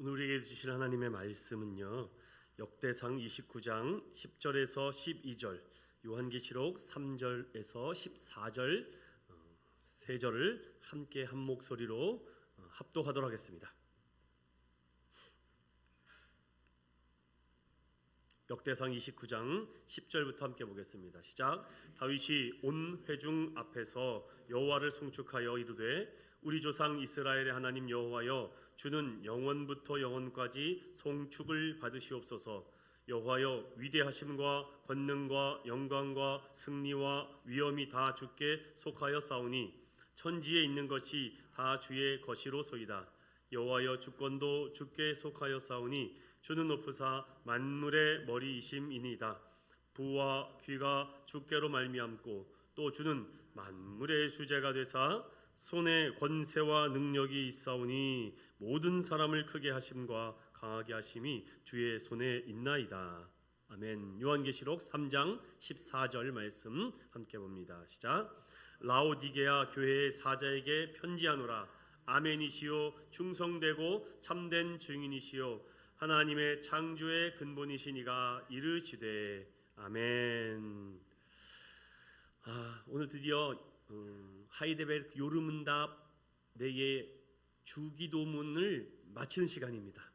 오늘 우리에게 주실 하나님의 말씀은요, 역대상 29장 10절에서 12절, 요한계시록 3절에서 14절 세 절을 함께 한 목소리로 합독하도록 하겠습니다. 역대상 29장 10절부터 함께 보겠습니다. 시작. 다윗이 온 회중 앞에서 여호와를 송축하여 이르되 우리 조상 이스라엘의 하나님 여호와여, 주는 영원부터 영원까지 송축을 받으시옵소서. 여호와여, 위대하심과 권능과 영광과 승리와 위엄이 다 주께 속하여 싸우니 천지에 있는 것이 다 주의 것이로소이다. 여호와여, 주권도 주께 속하여 싸우니 주는 높으사 만물의 머리이심이니이다. 부와 귀가 주께로 말미암고 또 주는 만물의 주제가 되사 손에 권세와 능력이 있사오니 모든 사람을 크게 하심과 강하게 하심이 주의 손에 있나이다. 아멘. 요한계시록 3장 14절 말씀 함께 봅니다. 시작. 라오디게아 교회의 사자에게 편지하노라. 아멘이시요 충성되고 참된 증인이시요 하나님의 창조의 근본이시니가 이르시되 아멘. 오늘 드디어 하이데베르크 요르문답 내의 주기도문을 마치는 시간입니다.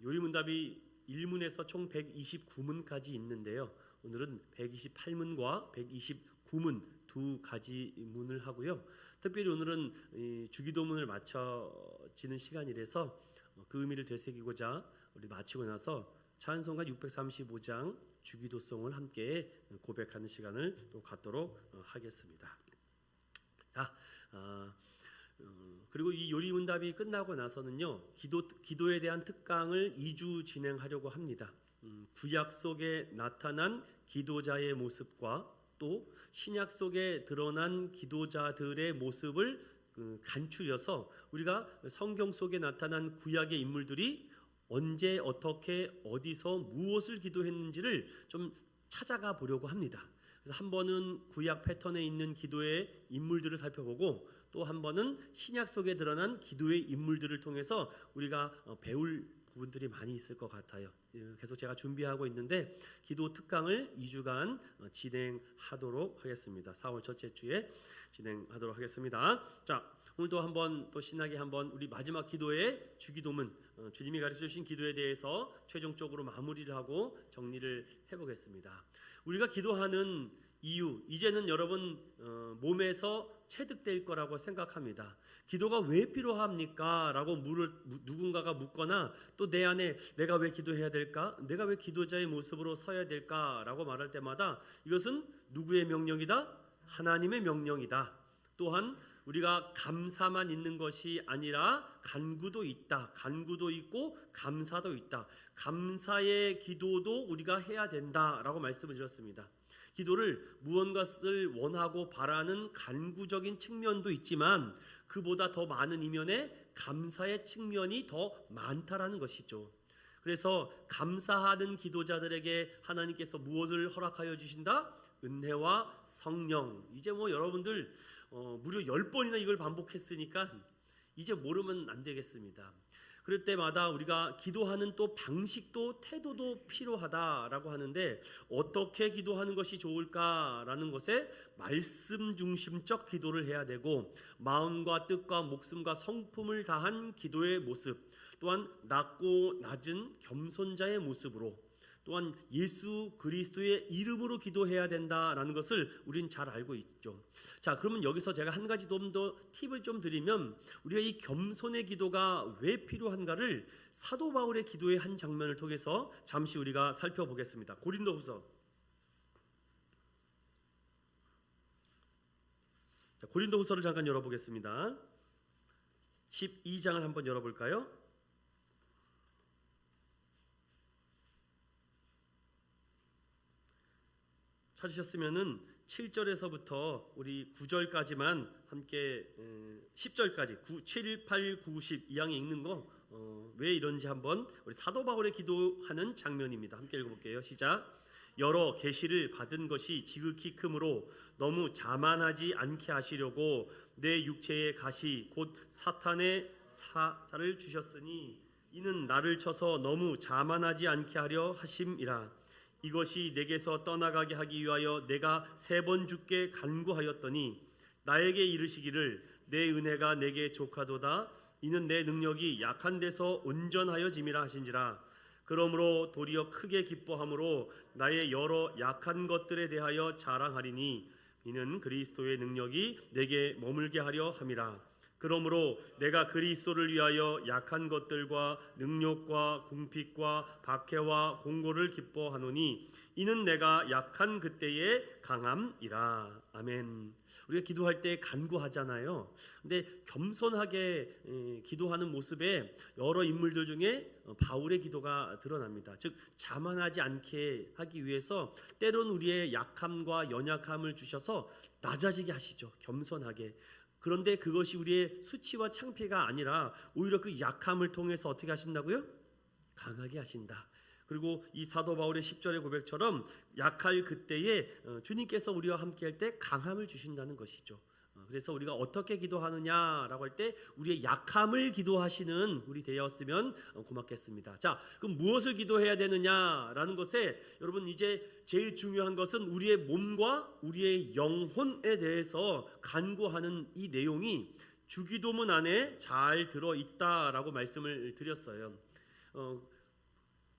요르문답이 1문에서 총 129문까지 있는데요. 오늘은 128문과 129문 두 가지 문을 하고요. 특별히 오늘은 주기도문을 마쳐지는 시간이라서 그 의미를 되새기고자 우리 마치고 나서 찬송가 635장 주기도송을 함께 고백하는 시간을 또 갖도록 하겠습니다. 그리고 이 요리문답이 끝나고 나서는요, 기도에 대한 특강을 2주 진행하려고 합니다. 구약 속에 나타난 기도자의 모습과 또 신약 속에 드러난 기도자들의 모습을 간추려서 우리가 성경 속에 나타난 구약의 인물들이 언제 어떻게 어디서 무엇을 기도했는지를 좀 찾아가 보려고 합니다. 그래서 한 번은 구약 패턴에 있는 기도의 인물들을 살펴보고 또 한 번은 신약 속에 드러난 기도의 인물들을 통해서 우리가 배울 부분들이 많이 있을 것 같아요. 계속 제가 준비하고 있는데 기도 특강을 2주간 진행하도록 하겠습니다. 4월 첫째 주에 진행하도록 하겠습니다. 자, 오늘도 한번 또 신나게 한번 우리 마지막 기도의 주기도문, 주님이 가르쳐 주신 기도에 대해서 최종적으로 마무리를 하고 정리를 해보겠습니다. 우리가 기도하는 이유, 이제는 여러분 몸에서 체득될 거라고 생각합니다. 기도가 왜 필요합니까? 라고 누군가가 묻거나 또 내 안에 내가 왜 기도해야 될까? 내가 왜 기도자의 모습으로 서야 될까? 라고 말할 때마다 이것은 누구의 명령이다? 하나님의 명령이다. 또한 우리가 감사만 있는 것이 아니라 간구도 있다. 간구도 있고 감사도 있다. 감사의 기도도 우리가 해야 된다라고 말씀을 드렸습니다. 기도를 무언가를 원하고 바라는 간구적인 측면도 있지만 그보다 더 많은 이면에 감사의 측면이 더 많다라는 것이죠. 그래서 감사하는 기도자들에게 하나님께서 무엇을 허락하여 주신다? 은혜와 성령. 이제 여러분들 무려 10번이나 이걸 반복했으니까 이제 모르면 안 되겠습니다. 그럴 때마다 우리가 기도하는 또 방식도 태도도 필요하다라고 하는데 어떻게 기도하는 것이 좋을까라는 것에 말씀 중심적 기도를 해야 되고 마음과 뜻과 목숨과 성품을 다한 기도의 모습, 또한 낮고 낮은 겸손자의 모습으로, 또한 예수 그리스도의 이름으로 기도해야 된다라는 것을 우리는 잘 알고 있죠. 자, 그러면 여기서 제가 한 가지 좀 더 팁을 좀 드리면 우리가 이 겸손의 기도가 왜 필요한가를 사도 바울의 기도의 한 장면을 통해서 잠시 우리가 살펴보겠습니다. 고린도후서를 잠깐 열어보겠습니다. 12장을 한번 열어볼까요? 찾으셨으면은 7절에서부터 우리 9절까지만 함께 10절까지 7, 8, 9, 10 이 양에 읽는 거 왜 이런지 한번 우리 사도 바울의 기도하는 장면입니다. 함께 읽어볼게요. 시작. 여러 계시를 받은 것이 지극히 크므로 너무 자만하지 않게 하시려고 내 육체의 가시 곧 사탄의 사자를 주셨으니 이는 나를 쳐서 너무 자만하지 않게 하려 하심이라. 이것이 내게서 떠나가게 하기 위하여 내가 3번 주께 간구하였더니 나에게 이르시기를 내 은혜가 내게 족하도다. 이는 내 능력이 약한 데서 온전하여짐이라 하신지라. 그러므로 도리어 크게 기뻐함으로 나의 여러 약한 것들에 대하여 자랑하리니 이는 그리스도의 능력이 내게 머물게 하려 함이라. 그러므로 내가 그리스도를 위하여 약한 것들과 능욕과 궁핍과 박해와 공고를 기뻐하노니 이는 내가 약한 그때의 강함이라. 아멘. 우리가 기도할 때 간구하잖아요. 근데 겸손하게 기도하는 모습에 여러 인물들 중에 바울의 기도가 드러납니다. 즉 자만하지 않게 하기 위해서 때론 우리의 약함과 연약함을 주셔서 낮아지게 하시죠. 겸손하게. 그런데 그것이 우리의 수치와 창피가 아니라 오히려 그 약함을 통해서 어떻게 하신다고요? 강하게 하신다. 그리고 이 사도 바울의 10절의 고백처럼 약할 그때에 주님께서 우리와 함께 할 때 강함을 주신다는 것이죠. 그래서 우리가 어떻게 기도하느냐라고 할 때 우리의 약함을 기도하시는 우리 되었으면 고맙겠습니다. 자, 그럼 무엇을 기도해야 되느냐라는 것에 여러분 이제 제일 중요한 것은 우리의 몸과 우리의 영혼에 대해서 간구하는 이 내용이 주기도문 안에 잘 들어있다라고 말씀을 드렸어요.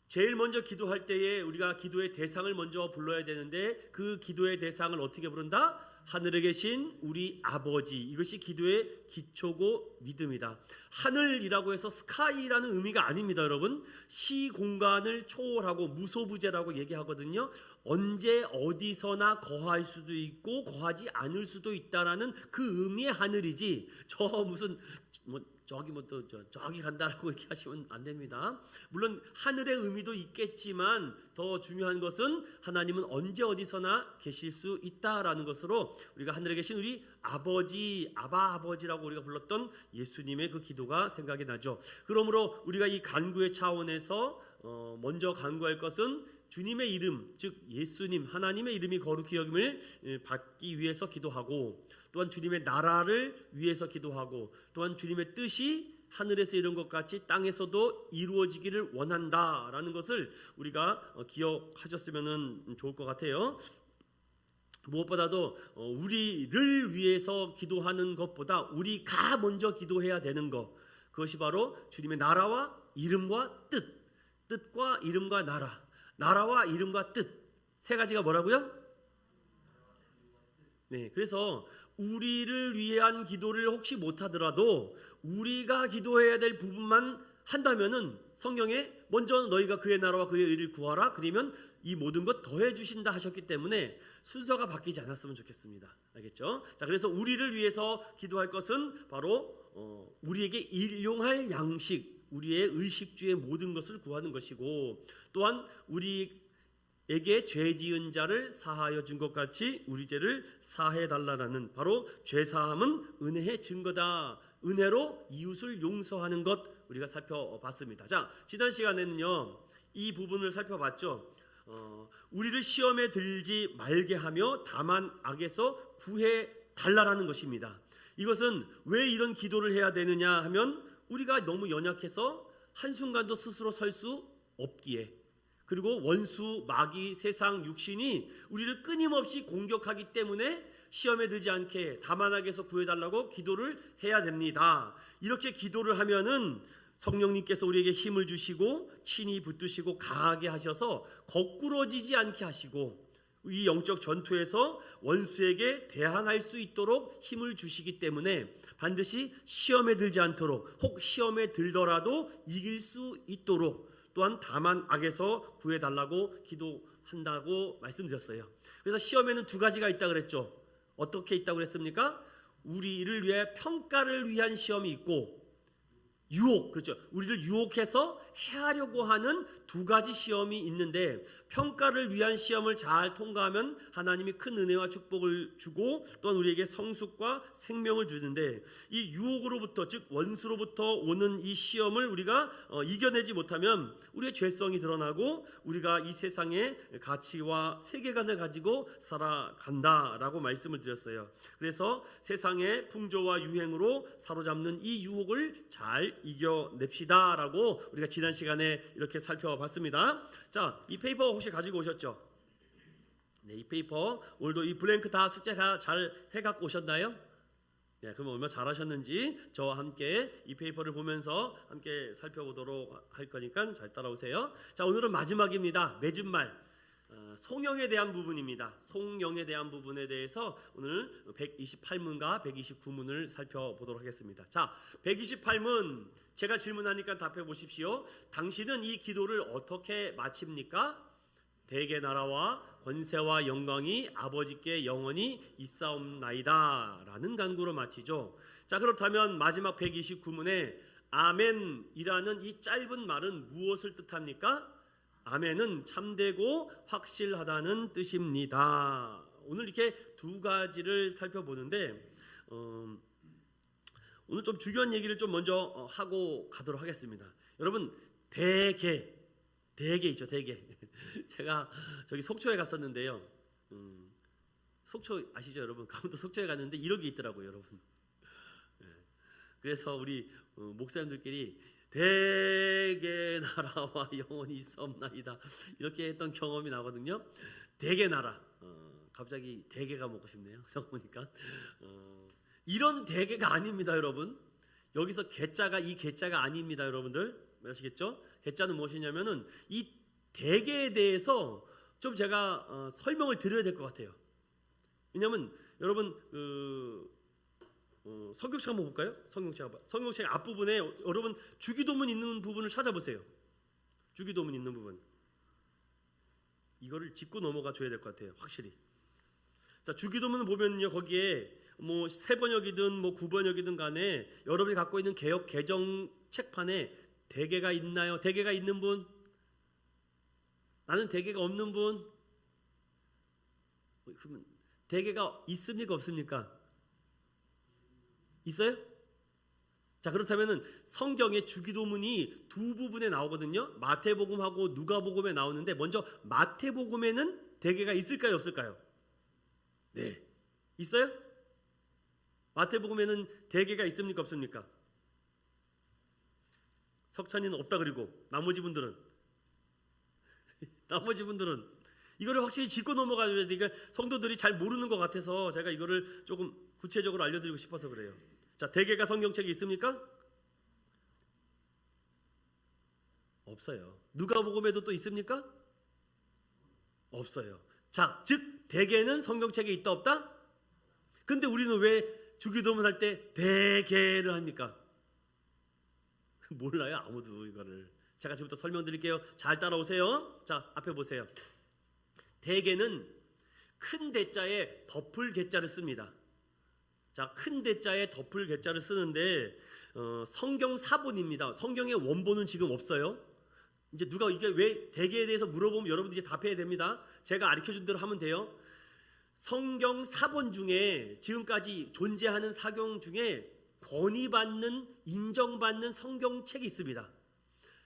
제일 먼저 기도할 때에 우리가 기도의 대상을 먼저 불러야 되는데 그 기도의 대상을 어떻게 부른다? 하늘에 계신 우리 아버지. 이것이 기도의 기초고 믿음이다. 하늘이라고 해서 스카이라는 의미가 아닙니다, 여러분. 시공간을 초월하고 무소부재라고 얘기하거든요. 언제 어디서나 거할 수도 있고 거하지 않을 수도 있다라는 그 의미의 하늘이지 저 무슨 저기 간다라고 이렇게 하시면 안 됩니다. 물론 하늘의 의미도 있겠지만 더 중요한 것은 하나님은 언제 어디서나 계실 수 있다라는 것으로 우리가 하늘에 계신 우리 아버지, 아버지라고 우리가 불렀던 예수님의 그 기도가 생각이 나죠. 그러므로 우리가 이 간구의 차원에서 먼저 간구할 것은 주님의 이름, 즉 예수님, 하나님의 이름이 거룩히 여김을 받기 위해서 기도하고, 또한 주님의 나라를 위해서 기도하고, 또한 주님의 뜻이 하늘에서 이룬 것 같이 땅에서도 이루어지기를 원한다라는 것을 우리가 기억하셨으면 좋을 것 같아요. 무엇보다도 우리를 위해서 기도하는 것보다 우리가 먼저 기도해야 되는 것, 그것이 바로 주님의 나라와 이름과 뜻과 이름과 나라와 이름과 뜻, 세 가지가 뭐라고요? 네, 그래서 우리를 위한 기도를 혹시 못하더라도 우리가 기도해야 될 부분만 한다면은 성경에 먼저 너희가 그의 나라와 그의 의를 구하라, 그러면 이 모든 것 더해 주신다 하셨기 때문에 순서가 바뀌지 않았으면 좋겠습니다. 알겠죠? 자, 그래서 우리를 위해서 기도할 것은 바로 우리에게 일용할 양식, 우리의 의식주의 모든 것을 구하는 것이고, 또한 우리에게 죄 지은 자를 사하여 준 것 같이 우리 죄를 사해 달라라는, 바로 죄 사함은 은혜의 증거다. 은혜로 이웃을 용서하는 것 우리가 살펴봤습니다. 자, 지난 시간에는요 이 부분을 살펴봤죠. 우리를 시험에 들지 말게 하며 다만 악에서 구해 달라라는 것입니다. 이것은 왜 이런 기도를 해야 되느냐 하면 우리가 너무 연약해서 한순간도 스스로 설 수 없기에, 그리고 원수, 마귀, 세상, 육신이 우리를 끊임없이 공격하기 때문에 시험에 들지 않게 다만 악에서 구해달라고 기도를 해야 됩니다. 이렇게 기도를 하면은 성령님께서 우리에게 힘을 주시고 친히 붙드시고 강하게 하셔서 거꾸러지지 않게 하시고 이 영적 전투에서 원수에게 대항할 수 있도록 힘을 주시기 때문에 반드시 시험에 들지 않도록, 혹 시험에 들더라도 이길 수 있도록 또한 다만 악에서 구해달라고 기도한다고 말씀드렸어요. 그래서 시험에는 두 가지가 있다고 그랬죠. 어떻게 있다고 그랬습니까? 우리를 위해 평가를 위한 시험이 있고, 유혹, 그렇죠. 우리를 유혹해서 해하려고 하는 두 가지 시험이 있는데, 평가를 위한 시험을 잘 통과하면 하나님이 큰 은혜와 축복을 주고 또한 우리에게 성숙과 생명을 주는데, 이 유혹으로부터, 즉 원수로부터 오는 이 시험을 우리가 이겨내지 못하면 우리의 죄성이 드러나고 우리가 이 세상의 가치와 세계관을 가지고 살아간다라고 말씀을 드렸어요. 그래서 세상의 풍조와 유행으로 사로잡는 이 유혹을 잘 이겨냅시다라고 우리가 지난 시간에 이렇게 살펴봤습니다. 자, 이 페이퍼 혹시 가지고 오셨죠? 네, 이 페이퍼 오늘도 이 블랭크 다 숙제 잘 해갖고 오셨나요? 네, 그럼 얼마나 잘하셨는지 저와 함께 이 페이퍼를 보면서 함께 살펴보도록 할 거니까 잘 따라오세요. 자, 오늘은 마지막입니다. 맺은 말. 송영에 대한 부분입니다. 송영에 대한 부분에 대해서 오늘 128문과 129문을 살펴보도록 하겠습니다. 자, 128문 제가 질문하니까 답해 보십시오. 당신은 이 기도를 어떻게 마칩니까? 대개 나라와 권세와 영광이 아버지께 영원히 있사옵나이다 라는 간구로 마치죠. 자, 그렇다면 마지막 129문에 아멘이라는 이 짧은 말은 무엇을 뜻합니까? 아멘은 참되고 확실하다는 뜻입니다. 오늘 이렇게 두 가지를 살펴보는데 오늘 좀 중요한 얘기를 좀 먼저 하고 가도록 하겠습니다. 여러분, 대개 있죠, 대개. 제가 저기 속초에 갔었는데요. 속초 아시죠, 여러분? 강원도 속초에 갔는데 이런 게 있더라고요, 여러분. 그래서 우리 목사님들끼리 대개 나라와 영원히 있사옵나이다 이렇게 했던 경험이 나거든요. 대개 나라. 갑자기 대게가 먹고 싶네요. 저거 보니까 이런 대게가 아닙니다, 여러분. 여기서 개자가 이 개자가 아닙니다, 여러분들. 아시겠죠? 개자는 무엇이냐면은 이 대게에 대해서 좀 제가 설명을 드려야 될 것 같아요. 왜냐하면 여러분 성경책 한번 볼까요? 성경책 앞부분에 여러분 주기도문 있는 부분을 찾아보세요. 주기도문 있는 부분. 이거를 짚고 넘어가 줘야 될 것 같아요, 확실히. 자, 주기도문을 보면요, 거기에 뭐 세번역이든 뭐 구번역이든 간에 여러분이 갖고 있는 개역 개정 책판에 대개가 있나요? 대개가 있는 분? 나는 대개가 없는 분? 그러면 대개가 있습니까, 없습니까? 있어요? 자, 그렇다면은 성경의 주기도문이 두 부분에 나오거든요. 마태복음하고 누가복음에 나오는데 먼저 마태복음에는 대개가 있을까요, 없을까요? 네, 있어요? 마태복음에는 대개가 있습니까, 없습니까? 석찬이는 없다. 그리고 나머지 분들은 이거를 확실히 짚고 넘어가야 되니까 성도들이 잘 모르는 것 같아서 제가 이거를 조금 구체적으로 알려드리고 싶어서 그래요. 자, 대개가 성경책에 있습니까? 없어요. 누가복음에도 또 있습니까? 없어요. 자, 즉 대개는 성경책에 있다, 없다? 근데 우리는 왜 주기도문 할 때 대개를 합니까? 몰라요, 아무도 이거를. 제가 지금부터 설명드릴게요. 잘 따라오세요. 자, 앞에 보세요. 대개는 큰 대자에 덮을 개자를 씁니다. 자, 큰 대자에 덮을 개자를 쓰는데 성경 사본입니다. 성경의 원본은 지금 없어요. 이제 누가 이게 왜 대개에 대해서 물어보면 여러분들이 답해야 됩니다. 제가 가르쳐준 대로 하면 돼요. 성경 사본 중에 지금까지 존재하는 사경 중에 권위받는, 인정받는 성경책이 있습니다.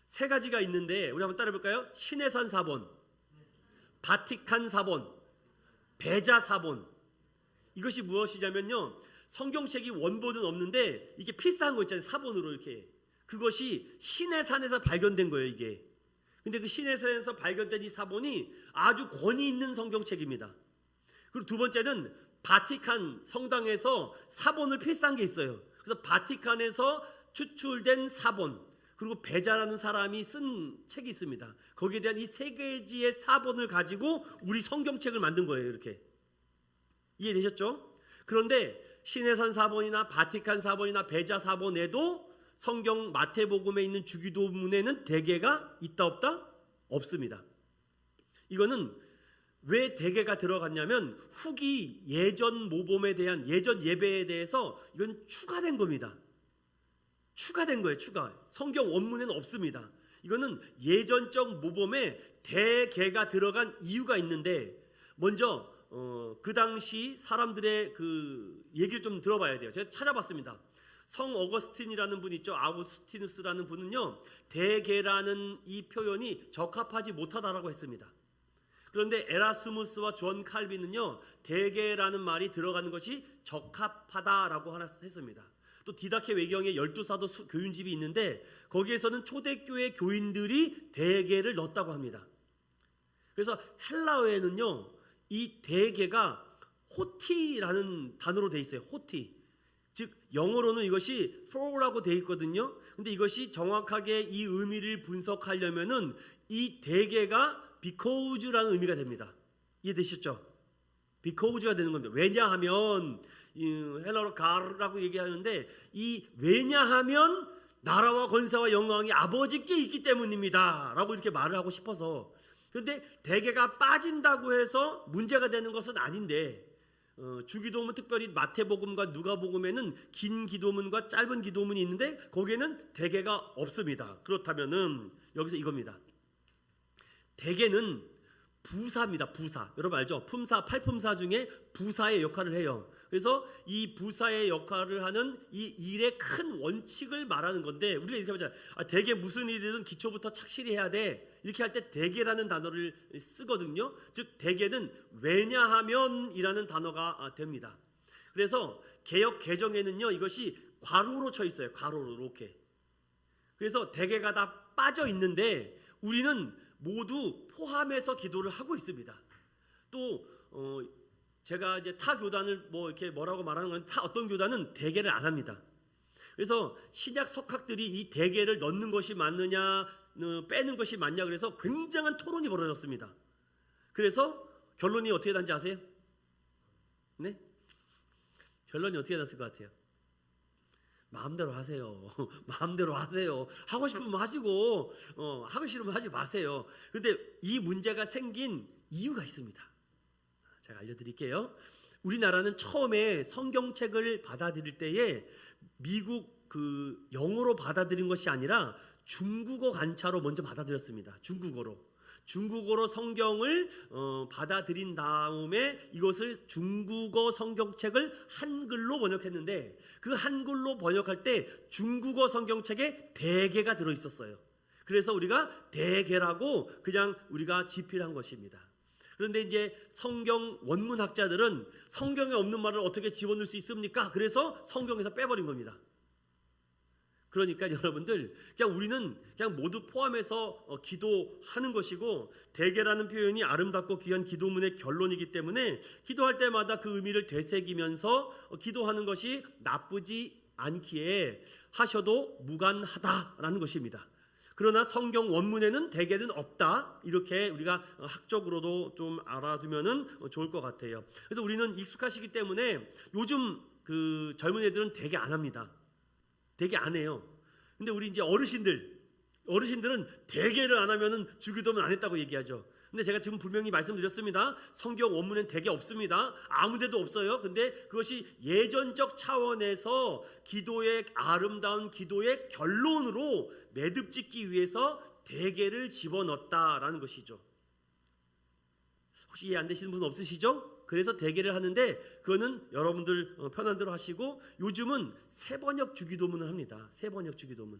세 가지가 있는데 우리 한번 따라해볼까요? 시내산 사본, 바티칸 사본, 베자 사본. 이것이 무엇이냐면요, 성경책이 원본은 없는데 이게 필사한 거 있잖아요, 사본으로 이렇게. 그것이 시내산에서 발견된 거예요, 이게. 근데 그 시내산에서 발견된 이 사본이 아주 권위 있는 성경책입니다. 그리고 두 번째는 바티칸 성당에서 사본을 필사한 게 있어요. 그래서 바티칸에서 추출된 사본, 그리고 베자라는 사람이 쓴 책이 있습니다. 거기에 대한 이 세 가지의 사본을 가지고 우리 성경책을 만든 거예요, 이렇게. 이해되셨죠? 그런데 시내산 사본이나 바티칸 사본이나 베자 사본에도 성경 마태복음에 있는 주기도문에는 대개가 있다, 없다? 없습니다. 이거는 왜 대개가 들어갔냐면 후기 예전 모범에 대한, 예전 예배에 대해서 이건 추가된 겁니다. 추가된 거예요, 추가. 성경 원문에는 없습니다. 이거는 예전적 모범에 대개가 들어간 이유가 있는데, 먼저 그 당시 사람들의 그 얘기를 좀 들어봐야 돼요. 제가 찾아봤습니다. 성 어거스틴이라는 분 있죠. 아우구스티누스라는 분은요, 대개라는 이 표현이 적합하지 못하다라고 했습니다. 그런데 에라스무스와 존 칼빈은요, 대개라는 말이 들어가는 것이 적합하다라고 했습니다. 또 디다케 외경에 12사도 교윤집이 있는데 거기에서는 초대교회 교인들이 대개를 넣었다고 합니다. 그래서 헬라어에는요, 이 대개가 호티라는 단어로 되어 있어요. 호티. 즉 영어로는 이것이 for라고 되어 있거든요. 근데 이것이 정확하게 이 의미를 분석하려면은 이 대개가 because라는 의미가 됩니다. 이해되셨죠? because가 되는 겁니다. 왜냐하면 헬라어로 가르라고 얘기하는데 이 왜냐하면 나라와 권세와 영광이 아버지께 있기 때문입니다 라고 이렇게 말을 하고 싶어서. 그런데 대개가 빠진다고 해서 문제가 되는 것은 아닌데 주기도문, 특별히 마태복음과 누가복음에는 긴 기도문과 짧은 기도문이 있는데 거기에는 대개가 없습니다. 그렇다면은 여기서 이겁니다. 대개는 부사입니다. 부사. 여러분 알죠? 품사, 팔품사 중에 부사의 역할을 해요. 그래서 이 부사의 역할을 하는 이 일의 큰 원칙을 말하는 건데, 우리가 이렇게 하자. 대개 무슨 일이든 기초부터 착실히 해야 돼. 이렇게 할 때 대개라는 단어를 쓰거든요. 즉 대개는 왜냐하면이라는 단어가 됩니다. 그래서 개역 개정에는요, 이것이 괄호로 쳐 있어요. 괄호로 이렇게. 그래서 대개가 다 빠져 있는데 우리는 모두 포함해서 기도를 하고 있습니다. 또 제가 이제 타 교단을 뭐 이렇게 뭐라고 말하는 건 타 어떤 교단은 대개를 안 합니다. 그래서 신약 석학들이 이 대개를 넣는 것이 맞느냐 빼는 것이 맞냐 그래서 굉장한 토론이 벌어졌습니다. 그래서 결론이 어떻게 났는지 아세요? 네? 결론이 어떻게 났을 것 같아요? 마음대로 하세요. 마음대로 하세요. 하고 싶으면 하시고 하기 싫으면 하지 마세요. 그런데 이 문제가 생긴 이유가 있습니다. 제가 알려드릴게요. 우리나라는 처음에 성경책을 받아들일 때에 미국 그 영어로 받아들인 것이 아니라 중국어 간차로 먼저 받아들였습니다. 중국어로 성경을 받아들인 다음에 이것을 중국어 성경책을 한글로 번역했는데 그 한글로 번역할 때 중국어 성경책에 대개가 들어있었어요. 그래서 우리가 대개라고 그냥 우리가 지필한 것입니다. 그런데 이제 성경 원문학자들은 성경에 없는 말을 어떻게 집어넣을 수 있습니까? 그래서 성경에서 빼버린 겁니다. 그러니까 여러분들 그냥 우리는 그냥 모두 포함해서 기도하는 것이고 대개라는 표현이 아름답고 귀한 기도문의 결론이기 때문에 기도할 때마다 그 의미를 되새기면서 기도하는 것이 나쁘지 않기에 하셔도 무관하다라는 것입니다. 그러나 성경 원문에는 대개는 없다 이렇게 우리가 학적으로도 좀 알아두면은 좋을 것 같아요. 그래서 우리는 익숙하시기 때문에 요즘 그 젊은 애들은 대개 안 합니다. 대개 안 해요. 근데 우리 이제 어르신들은 대개를 안 하면은 주기도문 안 했다고 얘기하죠. 근데 제가 지금 분명히 말씀드렸습니다. 성경 원문엔 대개 없습니다. 아무데도 없어요. 근데 그것이 예전적 차원에서 기도의 아름다운 기도의 결론으로 매듭 짓기 위해서 대개를 집어넣었다라는 것이죠. 혹시 이해 안 되시는 분 없으시죠? 그래서 대개를 하는데 그거는 여러분들 편한 대로 하시고 요즘은 세번역 주기도문을 합니다. 세번역 주기도문.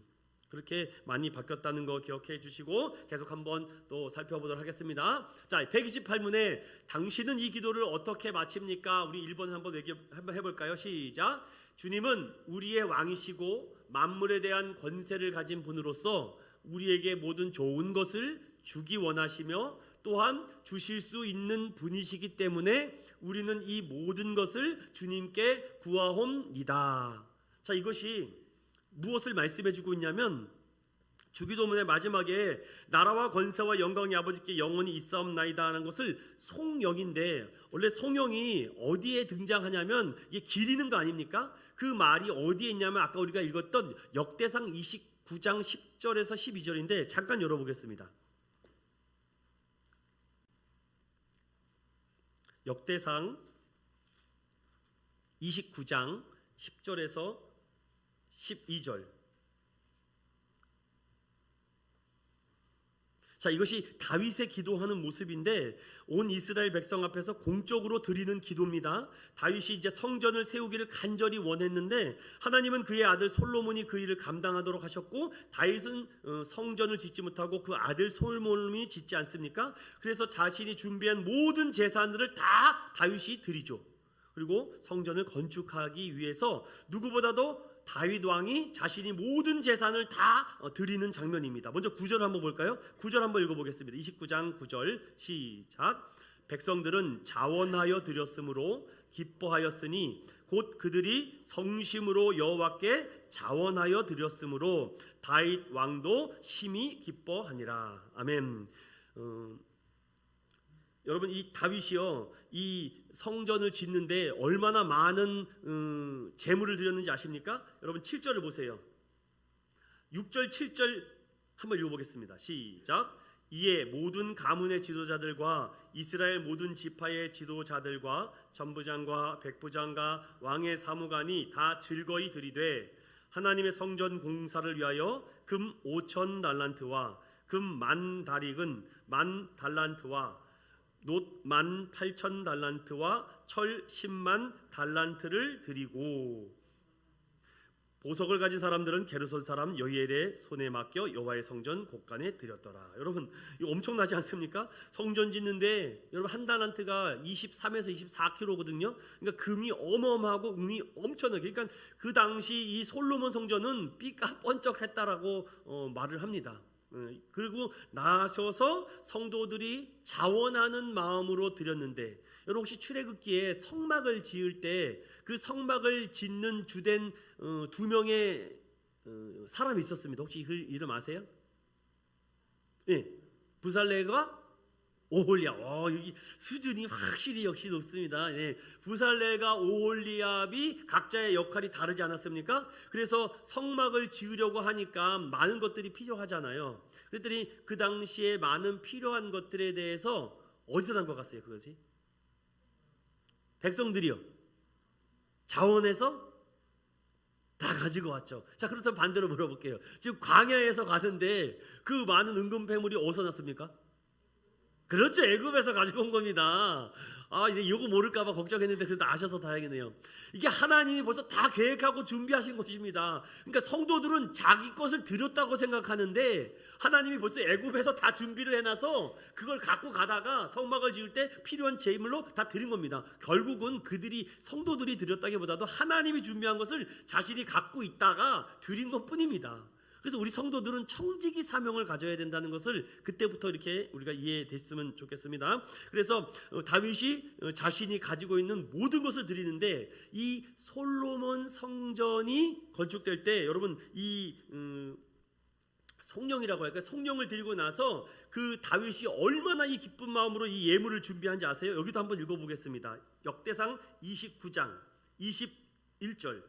그렇게 많이 바뀌었다는 거 기억해 주시고 계속 한번 또 살펴보도록 하겠습니다. 자, 128문에 당신은 이 기도를 어떻게 마칩니까? 우리 1번 한번 해볼까요? 시작. 주님은 우리의 왕이시고 만물에 대한 권세를 가진 분으로서 우리에게 모든 좋은 것을 주기 원하시며 또한 주실 수 있는 분이시기 때문에 우리는 이 모든 것을 주님께 구하옵니다. 자, 이것이 무엇을 말씀해 주고 있냐면 주기도문의 마지막에 나라와 권세와 영광이 아버지께 영원히 있사옵나이다 하는 것을 송영인데 원래 송영이 어디에 등장하냐면 이게 기리는 거 아닙니까? 그 말이 어디에 있냐면 아까 우리가 읽었던 역대상 29장 10절에서 12절인데 잠깐 열어보겠습니다. 역대상 29장 10절에서 12절. 자, 이것이 다윗의 기도하는 모습인데 온 이스라엘 백성 앞에서 공적으로 드리는 기도입니다. 다윗이 이제 성전을 세우기를 간절히 원했는데 하나님은 그의 아들 솔로몬이 그 일을 감당하도록 하셨고 다윗은 성전을 짓지 못하고 그 아들 솔로몬이 짓지 않습니까? 그래서 자신이 준비한 모든 재산들을 다 다윗이 드리죠. 그리고 성전을 건축하기 위해서 누구보다도 다윗 왕이 자신이 모든 재산을 다 드리는 장면입니다. 먼저 9절 한번 볼까요? 9절 한번 읽어보겠습니다. 29장 9절 시작. 백성들은 자원하여 드렸으므로 기뻐하였으니 곧 그들이 성심으로 여호와께 자원하여 드렸으므로 다윗 왕도 심히 기뻐하니라. 아멘. 여러분, 이 다윗이요, 이 성전을 짓는데 얼마나 많은 재물을 드렸는지 아십니까? 여러분 7절을 보세요. 6절 7절 한번 읽어보겠습니다. 시작. 이에 모든 가문의 지도자들과 이스라엘 모든 지파의 지도자들과 전부장과 백부장과 왕의 사무관이 다 즐거이 들이되 하나님의 성전 공사를 위하여 금 5천 달란트와 금 만 다릭은 만 달란트와 놋 18,000 달란트와 철 10만 달란트를 드리고 보석을 가진 사람들은 게르손 사람 여히엘의 손에 맡겨 여호와의 성전 곳간에 드렸더라. 여러분, 이거 엄청나지 않습니까? 성전 짓는데 여러분 한 달란트가 23에서 24kg거든요. 그러니까 금이 어마어마하고 은이 엄청나게. 그러니까 그 당시 이 솔로몬 성전은 삐까 번쩍했다라고 말을 합니다. 그리고 나서서 성도들이 자원하는 마음으로 드렸는데, 여러분 혹시 출애굽기에 성막을 지을 때 그 성막을 짓는 주된 두 명의 사람이 있었습니다. 혹시 그 이름 아세요? 예, 부살레가 오홀리압. 여기 수준이 확실히 역시 높습니다. 예, 부살레가 오홀리압이 각자의 역할이 다르지 않았습니까? 그래서 성막을 지으려고 하니까 많은 것들이 필요하잖아요. 그랬더니 그 당시에 많은 필요한 것들에 대해서 어디서 난 것 같아요? 그것이 백성들이요, 자원해서 다 가지고 왔죠. 자, 그렇다면 반대로 물어볼게요. 지금 광야에서 가는데 그 많은 은금패물이 어디서 났습니까? 그렇죠, 애굽에서 가지고 온 겁니다. 이거 모를까봐 걱정했는데 그래도 아셔서 다행이네요. 이게 하나님이 벌써 다 계획하고 준비하신 것입니다. 그러니까 성도들은 자기 것을 드렸다고 생각하는데 하나님이 벌써 애굽에서 다 준비를 해놔서 그걸 갖고 가다가 성막을 지을 때 필요한 제물로 다 드린 겁니다. 결국은 그들이, 성도들이 드렸다기보다도 하나님이 준비한 것을 자신이 갖고 있다가 드린 것뿐입니다. 그래서 우리 성도들은 청지기 사명을 가져야 된다는 것을 그때부터 이렇게 우리가 이해됐으면 좋겠습니다. 그래서 다윗이 자신이 가지고 있는 모든 것을 드리는데, 이 솔로몬 성전이 건축될 때 여러분 이 송령이라고 할까요? 송령을 드리고 나서 그 다윗이 얼마나 이 기쁜 마음으로 이 예물을 준비한지 아세요? 여기도 한번 읽어보겠습니다. 역대상 29장 21절.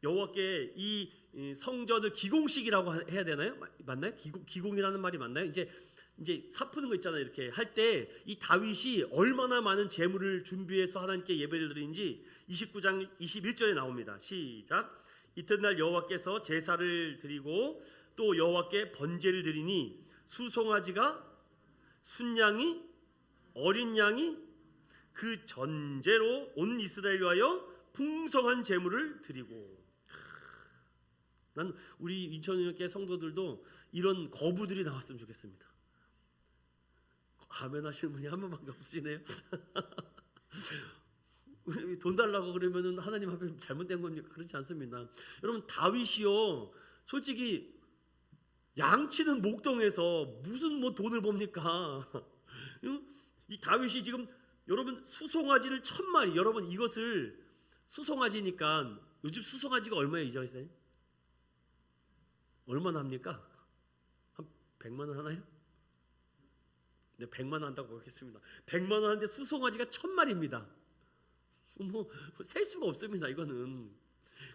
여호와께 이 성전을 기공식이라고 해야 되나요? 맞나요? 기공이라는 말이 맞나요? 이제 사푸는 거 있잖아요. 이렇게 할 때 이 다윗이 얼마나 많은 제물을 준비해서 하나님께 예배를 드리는지 29장 21절에 나옵니다. 시작. 이튿날 여호와께서 제사를 드리고 또 여호와께 번제를 드리니 수송아지가 순양이 어린 양이 그 전제로 온 이스라엘 위하여 풍성한 제물을 드리고. 난 우리 인천교회 성도들도 이런 거부들이 나왔으면 좋겠습니다. 아멘 하시는 분이 한 번밖에 없으시네요. 돈 달라고 그러면은 하나님 앞에 잘못된 겁니까? 그렇지 않습니다. 여러분 다윗이요, 솔직히 양치는 목동에서 무슨 돈을 봅니까? 이 다윗이 지금 여러분 수송아지를 1000마리, 여러분 이것을 수송아지니까 요즘 수송아지가 얼마에 이자 있어요? 얼마나 합니까? 한 100만 원 하나요? 네, 100만 원 한다고 하겠습니다. 100만 원 하는데 수송아지가 1000마리입니다. 셀 수가 없습니다, 이거는.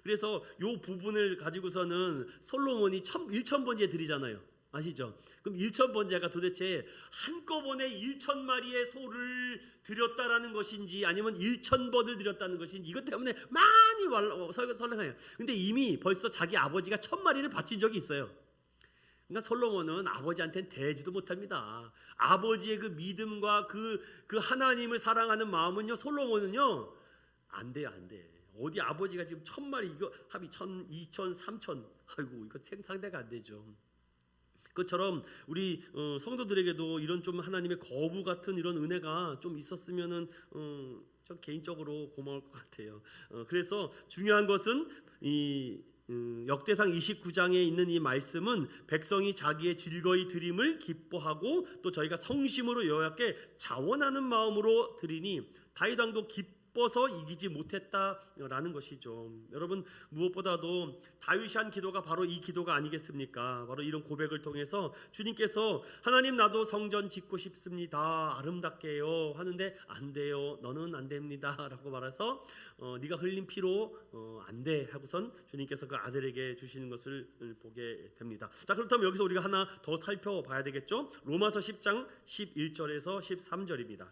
그래서 이 부분을 가지고서는 솔로몬이 1000번제 드리잖아요. 아시죠? 그럼 1000번제가 도대체 한꺼번에 1000마리의 소를 드렸다라는 것인지 아니면 1000번을 드렸다는 것인지 이것 때문에 많이 설렁해요. 근데 이미 벌써 자기 아버지가 1000마리를 바친 적이 있어요. 그러니까 솔로몬은 아버지한테는 대지도 못합니다. 아버지의 그 믿음과 그 하나님을 사랑하는 마음은요, 솔로몬은요 안 돼요, 안 돼. 어디 아버지가 지금 1000마리 이거 합이 1000, 2000, 3000, 아이고 이거 상대가 안 되죠. 그것처럼 우리 성도들에게도 이런 좀 하나님의 거부 같은 이런 은혜가 좀 있었으면은 저 개인적으로 고마울 것 같아요. 그래서 중요한 것은 이 역대상 29장에 있는 이 말씀은 백성이 자기의 즐거이 드림을 기뻐하고 또 저희가 성심으로 여호와께 자원하는 마음으로 드리니 다윗 왕도 기뻐서 이기지 못했다라는 것이죠. 여러분, 무엇보다도 다윗이 한 기도가 바로 이 기도가 아니겠습니까? 바로 이런 고백을 통해서 주님께서 하나님, 나도 성전 짓고 싶습니다, 아름답게요 하는데 안 돼요, 너는 안 됩니다 라고 말해서 네가 흘린 피로 안 돼 하고선 주님께서 그 아들에게 주시는 것을 보게 됩니다. 자, 그렇다면 여기서 우리가 하나 더 살펴봐야 되겠죠. 로마서 10장 11절에서 13절입니다.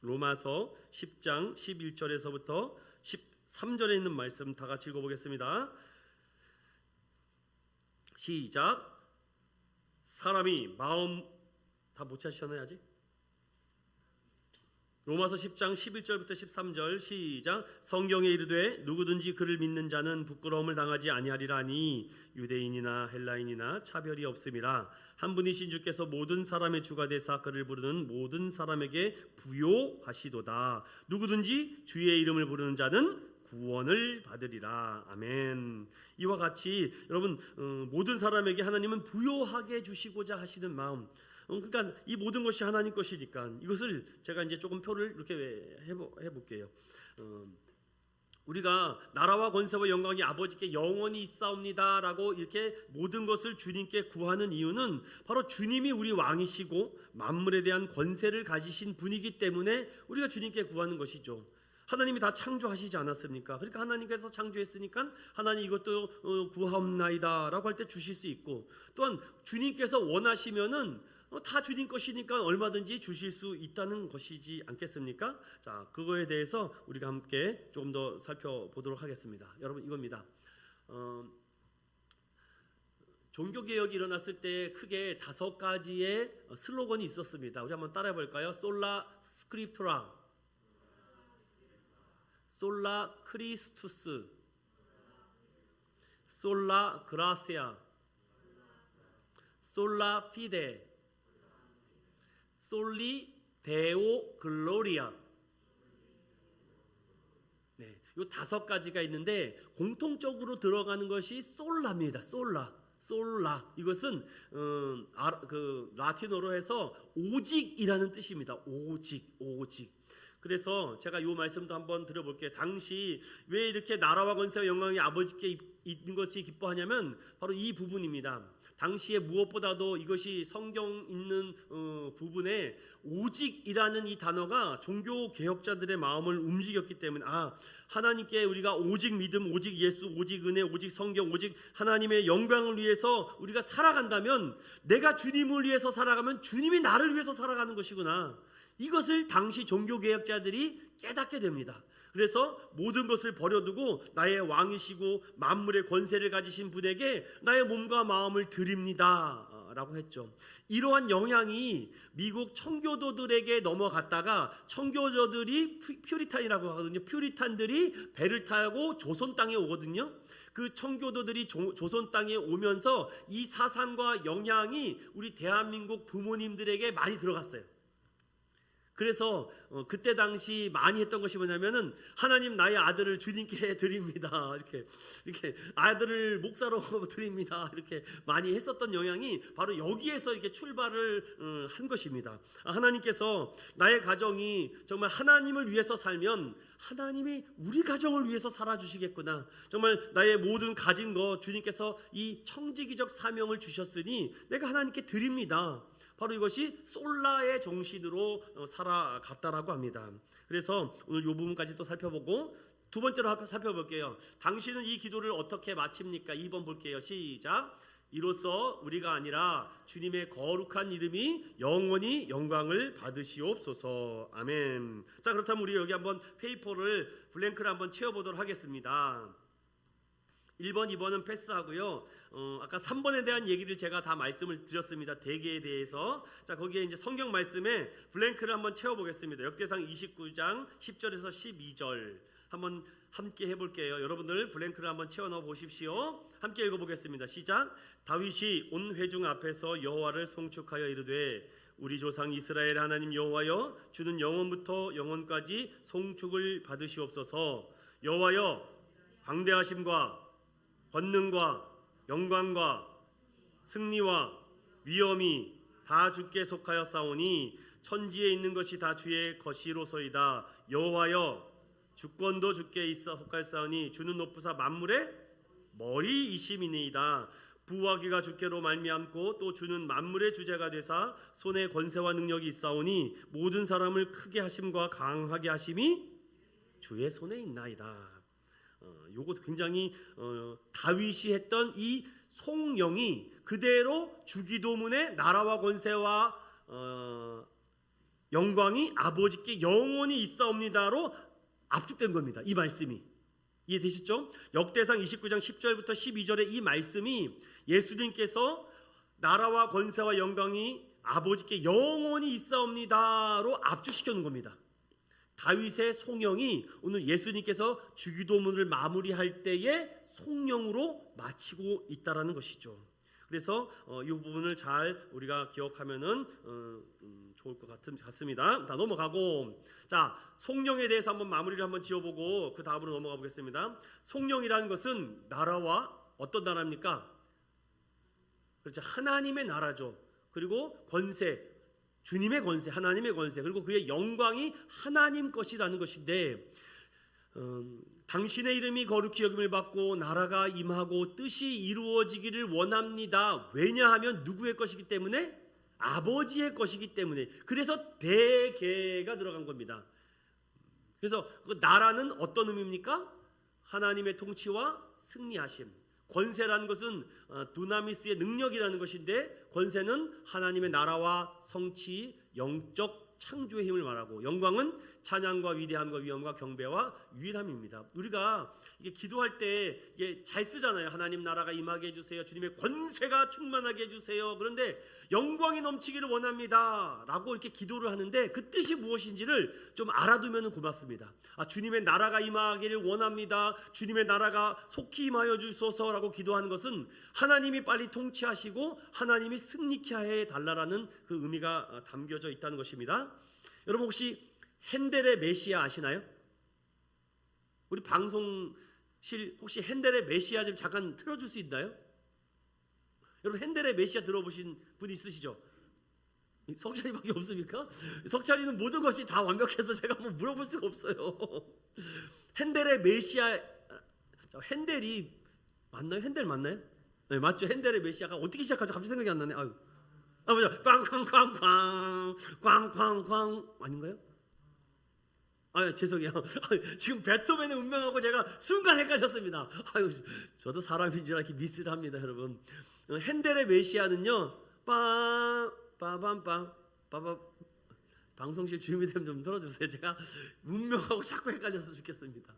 로마서 10장 11절에서부터 13절에 있는 말씀 다 같이 읽어보겠습니다. 시작. 사람이 마음 다 못 찾으셨나요 아직? 로마서 10장 11절부터 13절 시작. 성경에 이르되 누구든지 그를 믿는 자는 부끄러움을 당하지 아니하리라니 유대인이나 헬라인이나 차별이 없음이라. 한 분이신 주께서 모든 사람의 주가 되사 그를 부르는 모든 사람에게 부요하시도다. 누구든지 주의 이름을 부르는 자는 구원을 받으리라. 아멘. 이와 같이 여러분, 모든 사람에게 하나님은 부요하게 주시고자 하시는 마음, 그러니까 이 모든 것이 하나님 것이니까 이것을 제가 이제 조금 표를 이렇게 해볼게요. 우리가 나라와 권세와 영광이 아버지께 영원히 있사옵니다라고 이렇게 모든 것을 주님께 구하는 이유는 바로 주님이 우리 왕이시고 만물에 대한 권세를 가지신 분이기 때문에 우리가 주님께 구하는 것이죠. 하나님이 다 창조하시지 않았습니까? 그러니까 하나님께서 창조했으니까 하나님 이것도 구하옵나이다 라고 할 때 주실 수 있고, 또한 주님께서 원하시면은 다 주님 것이니까 얼마든지 주실 수 있다는 것이지 않겠습니까? 자, 그거에 대해서 우리가 함께 조금 더 살펴보도록 하겠습니다. 여러분, 이겁니다. 종교개혁이 일어났을 때 크게 5가지의 슬로건이 있었습니다. 우리 한번 따라해 볼까요? 솔라 스크립투라, 솔라 크리스투스, 솔라 그라시아, 솔라 피데, 솔리 데오 글로리아. 네, 이 5가지가 있는데 공통적으로 들어가는 것이 솔라입니다. 솔라. 이것은 그 라틴어로 해서 오직이라는 뜻입니다. 오직. 그래서 제가 이 말씀도 한번 드려볼게요. 당시 왜 이렇게 나라와 권세와 영광이 아버지께 있는 것이 기뻐하냐면 바로 이 부분입니다. 당시에 무엇보다도 이것이 성경 있는 부분에 오직이라는 이 단어가 종교 개혁자들의 마음을 움직였기 때문에, 하나님께 우리가 오직 믿음, 오직 예수, 오직 은혜, 오직 성경, 오직 하나님의 영광을 위해서 우리가 살아간다면, 내가 주님을 위해서 살아가면 주님이 나를 위해서 살아가는 것이구나, 이것을 당시 종교개혁자들이 깨닫게 됩니다. 그래서 모든 것을 버려두고 나의 왕이시고 만물의 권세를 가지신 분에게 나의 몸과 마음을 드립니다 라고 했죠. 이러한 영향이 미국 청교도들에게 넘어갔다가 청교도들이 퓨리탄이라고 하거든요. 퓨리탄들이 배를 타고 조선 땅에 오거든요. 그 청교도들이 조선 땅에 오면서 이 사상과 영향이 우리 대한민국 부모님들에게 많이 들어갔어요. 그래서 그때 당시 많이 했던 것이 뭐냐면은, 하나님, 나의 아들을 주님께 드립니다, 이렇게 아들을 목사로 드립니다, 이렇게 많이 했었던 영향이 바로 여기에서 이렇게 출발을 한 것입니다. 하나님께서 나의 가정이 정말 하나님을 위해서 살면 하나님이 우리 가정을 위해서 살아주시겠구나, 정말 나의 모든 가진 것 주님께서 이 청지기적 사명을 주셨으니 내가 하나님께 드립니다, 바로 이것이 솔라의 정신으로 살아갔다라고 합니다. 그래서 오늘 이 부분까지 또 살펴보고 두 번째로 살펴볼게요. 당신은 이 기도를 어떻게 마칩니까? 2번 볼게요. 시작. 이로써 우리가 아니라 주님의 거룩한 이름이 영원히 영광을 받으시옵소서. 아멘. 자, 그렇다면 우리 여기 한번 페이퍼를 블랭크를 한번 채워보도록 하겠습니다. 1번, 2번은 패스하고요. 아까 3번에 대한 얘기를 제가 다 말씀을 드렸습니다. 대개에 대해서. 자, 거기에 이제 성경 말씀에 블랭크를 한번 채워보겠습니다. 역대상 29장 10절에서 12절 한번 함께 해볼게요. 여러분들 블랭크를 한번 채워넣어 보십시오. 함께 읽어보겠습니다. 시작. 다윗이 온 회중 앞에서 여호와를 송축하여 이르되 우리 조상 이스라엘 하나님 여호와여, 주는 영원부터 영원까지 송축을 받으시옵소서. 여호와여, 광대하심과 권능과 영광과 승리와 위엄이 다 주께 속하였사오니 천지에 있는 것이 다 주의 것이로소이다. 여호와여, 주권도 주께 속하였사오니 주는 높으사 만물의 머리이심이니이다. 부와 귀가 주께로 말미암고 또 주는 만물의 주제가 되사 손에 권세와 능력이 있사오니 모든 사람을 크게 하심과 강하게 하심이 주의 손에 있나이다. 요것도 굉장히 다윗이 했던 이 송영이 그대로 주기도문의 나라와 권세와 영광이 아버지께 영원히 있사옵니다로 압축된 겁니다. 이 말씀이 이해되시죠? 역대상 29장 10절부터 12절의 이 말씀이 예수님께서 나라와 권세와 영광이 아버지께 영원히 있사옵니다로 압축시켜 놓은 겁니다. 다윗의 송영이 오늘 예수님께서 주기도문을 마무리할 때의 송영으로 마치고 있다라는 것이죠. 그래서 이 부분을 잘 우리가 기억하면은 좋을 것 같습니다. 다 넘어가고, 자, 송영에 대해서 한번 마무리를 한번 지어보고 그 다음으로 넘어가 보겠습니다. 송영이라는 것은 나라와 어떤 나라입니까? 그렇죠, 하나님의 나라죠. 그리고 권세, 주님의 권세, 하나님의 권세, 그리고 그의 영광이 하나님 것이라는 것인데, 당신의 이름이 거룩히 여김을 받고 나라가 임하고 뜻이 이루어지기를 원합니다. 왜냐하면 누구의 것이기 때문에? 아버지의 것이기 때문에. 그래서 대개가 들어간 겁니다. 그래서 그 나라는 어떤 의미입니까? 하나님의 통치와 승리하심. 권세라는 것은 두나미스의 능력이라는 것인데, 권세는 하나님의 나라와 성취, 영적 창조의 힘을 말하고, 영광은 찬양과 위대함과 위엄과 경배와 유일함입니다. 우리가 이게 기도할 때 이게 잘 쓰잖아요. 하나님 나라가 임하게 해주세요. 주님의 권세가 충만하게 해주세요. 그런데 영광이 넘치기를 원합니다 라고 이렇게 기도를 하는데 그 뜻이 무엇인지를 좀 알아두면 고맙습니다. 주님의 나라가 임하기를 원합니다, 주님의 나라가 속히 임하여 주소서라고 기도하는 것은 하나님이 빨리 통치하시고 하나님이 승리케 해달라는 그 의미가 담겨져 있다는 것입니다. 여러분 혹시 핸델의 메시아 아시나요? 우리 방송실 혹시 핸델의 메시아 좀 잠깐 틀어줄 수 있나요? 여러분 핸델의 메시아 들어보신 분 있으시죠? 석찬이밖에 없습니까? 석찬이는 모든 것이 다 완벽해서 제가 한번 물어볼 수가 없어요. 핸델의 메시아, 핸델이 맞나요? 핸델 맞나요? 네, 맞죠. 핸델의 메시아가 어떻게 시작하죠? 갑자기 생각이 안 나네. 맞아. 꽝꽝꽝꽝 꽝꽝꽝 아닌가요? 죄송해요. 지금 베토벤의 운명하고 제가 순간 헷갈렸습니다. 저도 사람인 줄 알고 미스를 합니다, 여러분. 핸델의 메시아는요, 빠밤빰 빠밤. 방송실 주임이 되면 좀 들어주세요. 제가 운명하고 자꾸 헷갈려서 죽겠습니다.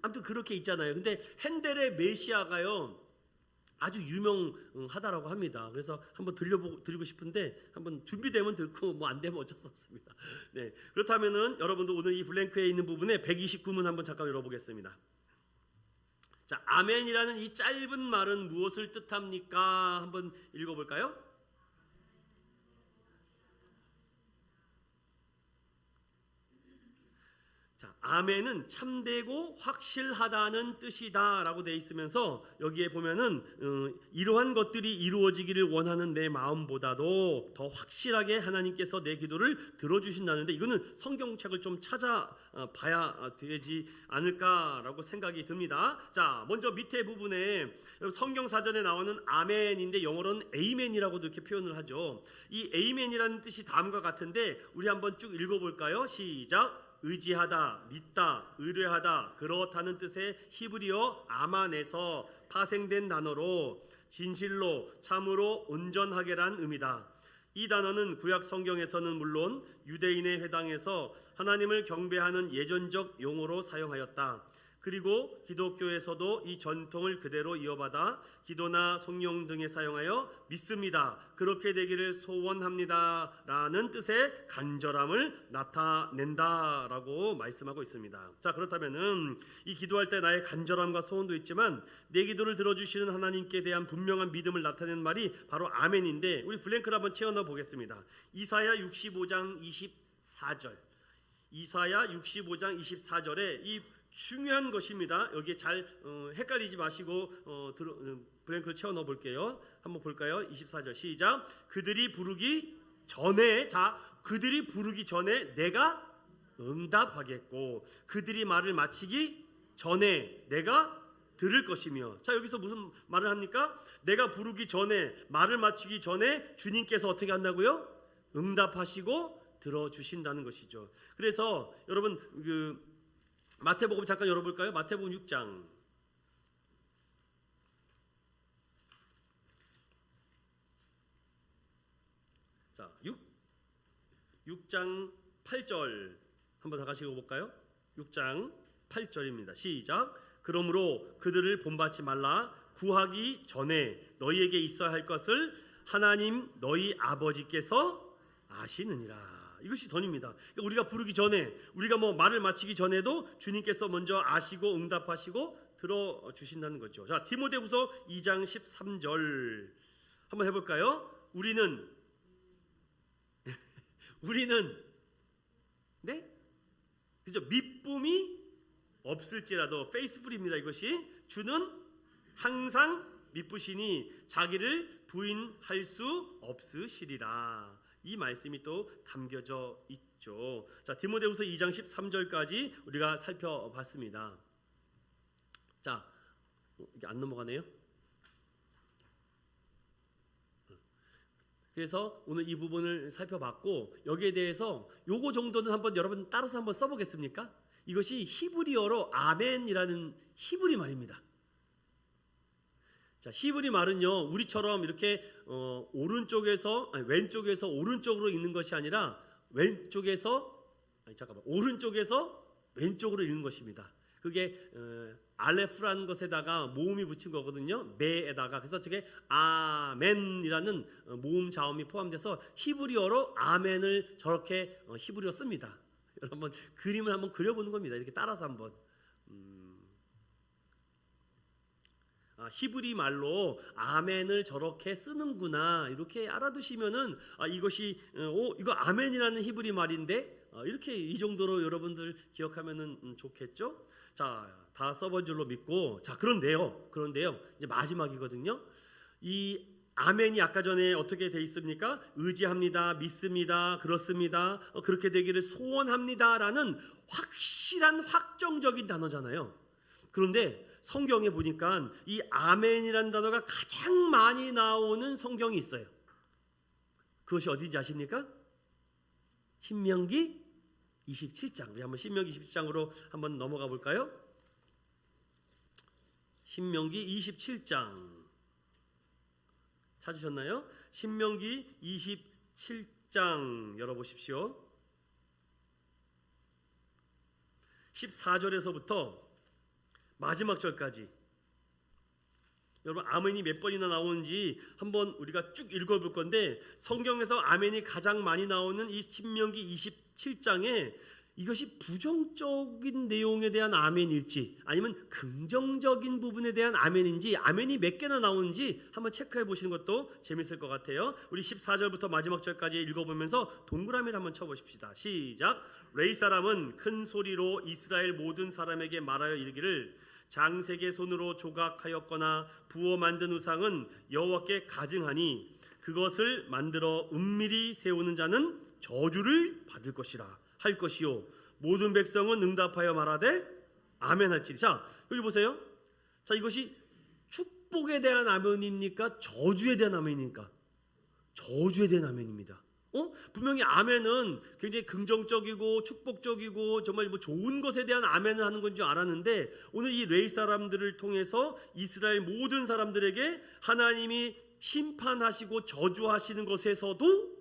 아무튼 그렇게 있잖아요. 근데 핸델의 메시아가요 아주 유명하다라고 합니다. 그래서 한번 드리고 싶은데 한번 준비되면 듣고 뭐 안 되면 어쩔 수 없습니다. 네, 그렇다면은 여러분도 오늘 이 블랭크에 있는 부분에 129문 한번 잠깐 열어보겠습니다. 자, 아멘이라는 이 짧은 말은 무엇을 뜻합니까? 한번 읽어볼까요? 자, 아멘은 참되고 확실하다는 뜻이다라고 돼 있으면서 여기에 보면은 이러한 것들이 이루어지기를 원하는 내 마음보다도 더 확실하게 하나님께서 내 기도를 들어주신다는데, 이거는 성경책을 좀 찾아봐야 되지 않을까라고 생각이 듭니다. 자, 먼저 밑에 부분에 성경 사전에 나오는 아멘인데 영어로는 에이멘이라고도 이렇게 표현을 하죠. 이 에이멘이라는 뜻이 다음과 같은데 우리 한번 쭉 읽어볼까요? 시작. 의지하다, 믿다, 의뢰하다, 그렇다는 뜻의 히브리어 아만에서 파생된 단어로 진실로, 참으로, 온전하게란 의미다. 이 단어는 구약 성경에서는 물론 유대인의 회당에서 하나님을 경배하는 예전적 용어로 사용하였다. 그리고 기독교에서도 이 전통을 그대로 이어받아 기도나 성령 등에 사용하여 믿습니다. 그렇게 되기를 소원합니다. 라는 뜻의 간절함을 나타낸다라고 말씀하고 있습니다. 자, 그렇다면은 이 기도할 때 나의 간절함과 소원도 있지만 내 기도를 들어주시는 하나님께 대한 분명한 믿음을 나타내는 말이 바로 아멘인데, 우리 블랭크를 한번 채워넣어 보겠습니다. 이사야 65장 24절. 이사야 65장 24절에 이 중요한 것입니다. 여기에 잘 헷갈리지 마시고 블랭크를 채워 넣어 볼게요. 한번 볼까요? 24절 시작. 그들이 부르기 전에, 자, 그들이 부르기 전에 내가 응답하겠고 그들이 말을 마치기 전에 내가 들을 것이며. 자, 여기서 무슨 말을 합니까? 내가 부르기 전에, 말을 마치기 전에 주님께서 어떻게 한다고요? 응답하시고 들어주신다는 것이죠. 그래서 여러분 마태복음 잠깐 열어볼까요? 마태복음 6장. 자, 6장 8절 한번 다 같이 읽어볼까요? 6장 8절입니다. 시작. 그러므로 그들을 본받지 말라. 구하기 전에 너희에게 있어야 할 것을 하나님 너희 아버지께서 아시느니라. 이것이 전입니다. 그러니까 우리가 부르기 전에, 우리가 뭐 말을 마치기 전에도 주님께서 먼저 아시고 응답하시고 들어주신다는 거죠. 자, 디모데후서 2장 13절 한번 해볼까요? 우리는 네? 그죠? 미쁨이 없을지라도, 페이스풀입니다. 이것이 주는 항상 미쁘시니 자기를 부인할 수 없으시리라. 이 말씀이 또 담겨져 있죠. 자, 디모데후서 2장 13절까지 우리가 살펴봤습니다. 자, 이게 안 넘어가네요. 그래서 오늘 이 부분을 살펴봤고, 여기에 대해서 요거 정도는 한번 여러분 따라서 한번 써보겠습니까? 이것이 히브리어로 아멘이라는 히브리 말입니다. 자, 히브리 말은요, 우리처럼 이렇게 왼쪽에서 오른쪽으로 읽는 것이 아니라 오른쪽에서 왼쪽으로 읽는 것입니다. 그게 알레프라는 것에다가 모음이 붙인 거거든요. 메에다가. 그래서 저게 아멘이라는 모음 자음이 포함돼서 히브리어로 아멘을 저렇게 히브리어 씁니다. 여러분 그림을 한번 그려보는 겁니다. 이렇게 따라서 한번. 히브리 말로 아멘을 저렇게 쓰는구나, 이렇게 알아두시면은 이것이 이거 아멘이라는 히브리 말인데, 이렇게 이 정도로 여러분들 기억하면은 좋겠죠. 자, 다 써본 줄로 믿고, 자, 그런데요 이제 마지막이거든요. 이 아멘이 아까 전에 어떻게 돼 있습니까? 의지합니다, 믿습니다, 그렇습니다, 그렇게 되기를 소원합니다라는 확실한 확정적인 단어잖아요. 그런데 성경에 보니까 이 아멘이라는 단어가 가장 많이 나오는 성경이 있어요. 그것이 어딘지 아십니까? 신명기 27장. 우리 한번 신명기 27장으로 한번 넘어가 볼까요? 신명기 27장 찾으셨나요? 신명기 27장 열어보십시오. 14절에서부터 마지막 절까지. 여러분 아멘이 몇 번이나 나오는지 한번 우리가 쭉 읽어볼 건데, 성경에서 아멘이 가장 많이 나오는 이 신명기 27장에 이것이 부정적인 내용에 대한 아멘일지 아니면 긍정적인 부분에 대한 아멘인지, 아멘이 몇 개나 나오는지 한번 체크해 보시는 것도 재밌을 것 같아요. 우리 14절부터 마지막 절까지 읽어보면서 동그라미를 한번 쳐보십시다. 시작. 레위 사람은 큰 소리로 이스라엘 모든 사람에게 말하여 이르기를, 장색의 손으로 조각하였거나 부어 만든 우상은 여호와께 가증하니 그것을 만들어 은밀히 세우는 자는 저주를 받을 것이라 할 것이요, 모든 백성은 응답하여 말하되 아멘 할지니. 자, 여기 보세요. 자, 이것이 축복에 대한 아멘입니까? 저주에 대한 아멘입니까? 저주에 대한 아멘입니다. 분명히 아멘은 굉장히 긍정적이고 축복적이고 정말 뭐 좋은 것에 대한 아멘을 하는 건 줄 알았는데, 오늘 이 레위 사람들을 통해서 이스라엘 모든 사람들에게 하나님이 심판하시고 저주하시는 것에서도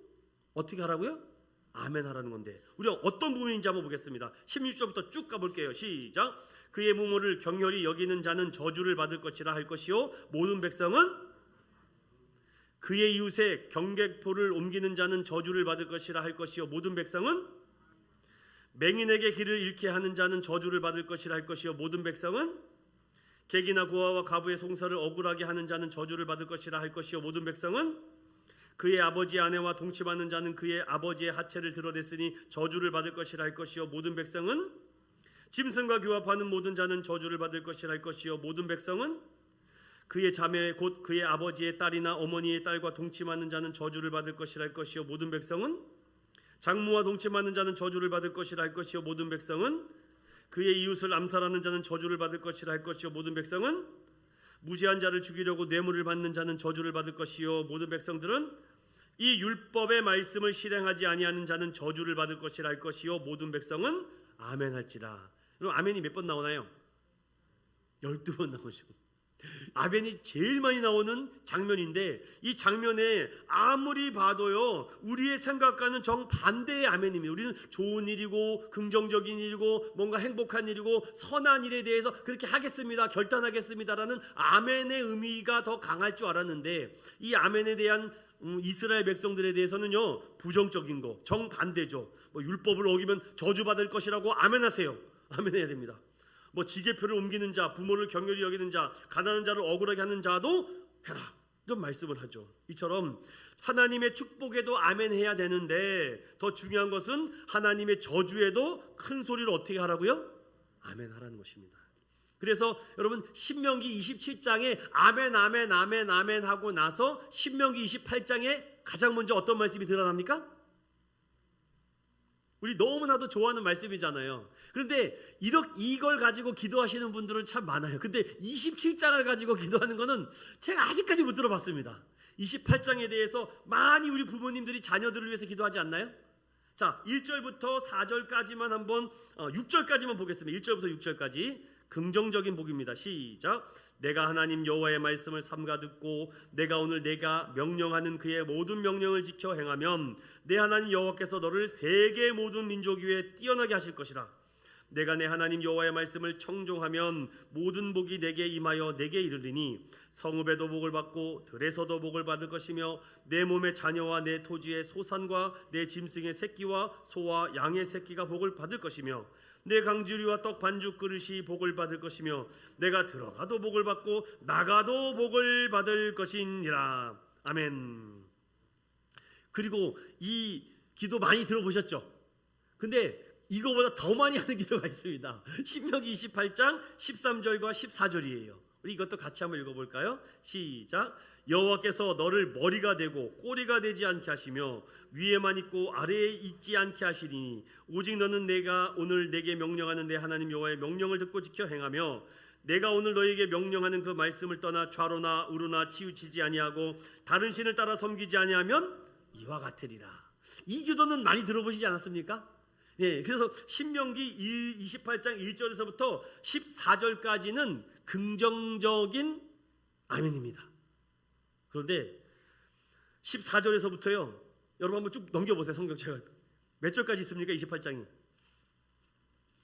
어떻게 하라고요? 아멘 하라는 건데 우리가 어떤 부분인지 한번 보겠습니다. 16절부터 쭉 가볼게요. 시작. 그의 무모를 경혈히 여기는 자는 저주를 받을 것이라 할 것이요 모든 백성은 그의 이웃의 경계포를 옮기는 자는 저주를 받을 것이라 할 것이요 모든 백성은 맹인에게 길을 잃게 하는 자는 저주를 받을 것이라 할 것이요 모든 백성은 객이나 고아와 과부의 송사를 억울하게 하는 자는 저주를 받을 것이라 할 것이요 모든 백성은 그의 아버지의 아내와 동침하는 자는 그의 아버지의 하체를 드러냈으니 저주를 받을 것이라 할 것이요 모든 백성은 짐승과 교합하는 모든 자는 저주를 받을 것이라 할 것이요 모든 백성은 그의 자매 곧 그의 아버지의 딸이나 어머니의 딸과 동침하는 자는 저주를 받을 것이라 할 것이요 모든 백성은 장모와 동침하는 자는 저주를 받을 것이라 할 것이요 모든 백성은 그의 이웃을 암살하는 자는 저주를 받을 것이라 할 것이요 모든 백성은 무죄한 자를 죽이려고 뇌물을 받는 자는 저주를 받을 것이요 모든 백성들은 이 율법의 말씀을 실행하지 아니하는 자는 저주를 받을 것이라 할 것이요 모든 백성은 아멘 할지라. 그럼 아멘이 몇 번 나오나요? 12번 나오죠. 아멘이 제일 많이 나오는 장면인데 이 장면에 아무리 봐도요 우리의 생각과는 정반대의 아멘입니다. 우리는 좋은 일이고 긍정적인 일이고 뭔가 행복한 일이고 선한 일에 대해서 그렇게 하겠습니다, 결단하겠습니다라는 아멘의 의미가 더 강할 줄 알았는데 이 아멘에 대한 이스라엘 백성들에 대해서는요 부정적인 거, 정반대죠. 뭐 율법을 어기면 저주받을 것이라고 아멘하세요. 아멘해야 됩니다. 뭐 지게표를 옮기는 자, 부모를 경멸히 여기는 자, 가난한 자를 억울하게 하는 자도 해라, 이런 말씀을 하죠. 이처럼 하나님의 축복에도 아멘해야 되는데 더 중요한 것은 하나님의 저주에도 큰 소리로 어떻게 하라고요? 아멘하라는 것입니다. 그래서 여러분 신명기 27장에 아멘 아멘 아멘 아멘 하고 나서 신명기 28장에 가장 먼저 어떤 말씀이 드러납니까? 우리 너무나도 좋아하는 말씀이잖아요. 그런데 이걸 가지고 기도하시는 분들은 참 많아요. 근데 27장을 가지고 기도하는 거는 제가 아직까지 못 들어봤습니다. 28장에 대해서 많이 우리 부모님들이 자녀들을 위해서 기도하지 않나요? 자, 1절부터 4절까지만 한번 6절까지만 보겠습니다. 1절부터 6절까지 긍정적인 복입니다. 시작. 내가 하나님 여호와의 말씀을 삼가 듣고 내가 오늘 내가 명령하는 그의 모든 명령을 지켜 행하면 내 하나님 여호와께서 너를 세계 모든 민족 위에 뛰어나게 하실 것이라. 내가 내 하나님 여호와의 말씀을 청종하면 모든 복이 내게 임하여 내게 이르리니 성읍에도 복을 받고 들에서도 복을 받을 것이며 내 몸의 자녀와 내 토지의 소산과 내 짐승의 새끼와 소와 양의 새끼가 복을 받을 것이며 내 강주리와 떡 반죽 그릇이 복을 받을 것이며 내가 들어가도 복을 받고 나가도 복을 받을 것이니라. 아멘. 그리고 이 기도 많이 들어보셨죠? 근데 이거보다 더 많이 하는 기도가 있습니다. 신명기 28장 13절과 14절이에요. 우리 이것도 같이 한번 읽어볼까요? 시작. 여호와께서 너를 머리가 되고 꼬리가 되지 않게 하시며 위에만 있고 아래에 있지 않게 하시리니 오직 너는 내가 오늘 내게 명령하는 내 하나님 여호와의 명령을 듣고 지켜 행하며 내가 오늘 너에게 명령하는 그 말씀을 떠나 좌로나 우로나 치우치지 아니하고 다른 신을 따라 섬기지 아니하면 이와 같으리라. 이 기도는 많이 들어보시지 않았습니까? 예, 그래서 신명기 28장 1절에서부터 14절까지는 긍정적인 아멘입니다. 그런데 14절에서부터요. 여러분 한번 쭉 넘겨보세요. 성경 제가 몇 절까지 있습니까? 28장이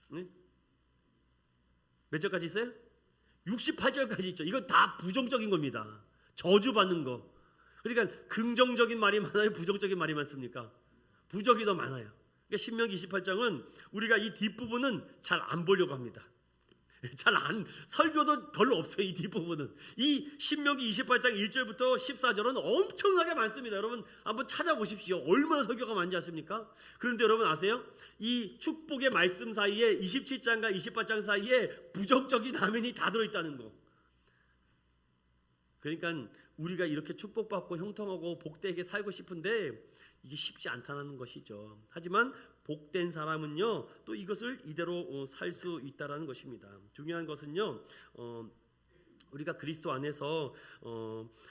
네? 몇 절까지 있어요? 68절까지 있죠. 이건 다 부정적인 겁니다. 저주받는 거. 그러니까 긍정적인 말이 많아요? 부정적인 말이 많습니까? 부정이 더 많아요. 그러니까 신명기 28장은 우리가 이 뒷부분은 잘 안 보려고 합니다. 설교도 별로 없어요. 이 뒷부분은. 이 신명기 28장 1절부터 14절은 엄청나게 많습니다. 여러분 한번 찾아보십시오. 얼마나 설교가 많지 않습니까? 그런데 여러분 아세요? 이 축복의 말씀 사이에 27장과 28장 사이에 부정적인 아멘이 다 들어있다는 거. 그러니까 우리가 이렇게 축복받고 형통하고 복되게 살고 싶은데 이게 쉽지 않다는 것이죠. 하지만 복된 사람은요 또 이것을 이대로 살 수 있다라는 것입니다. 중요한 것은요 우리가 그리스도 안에서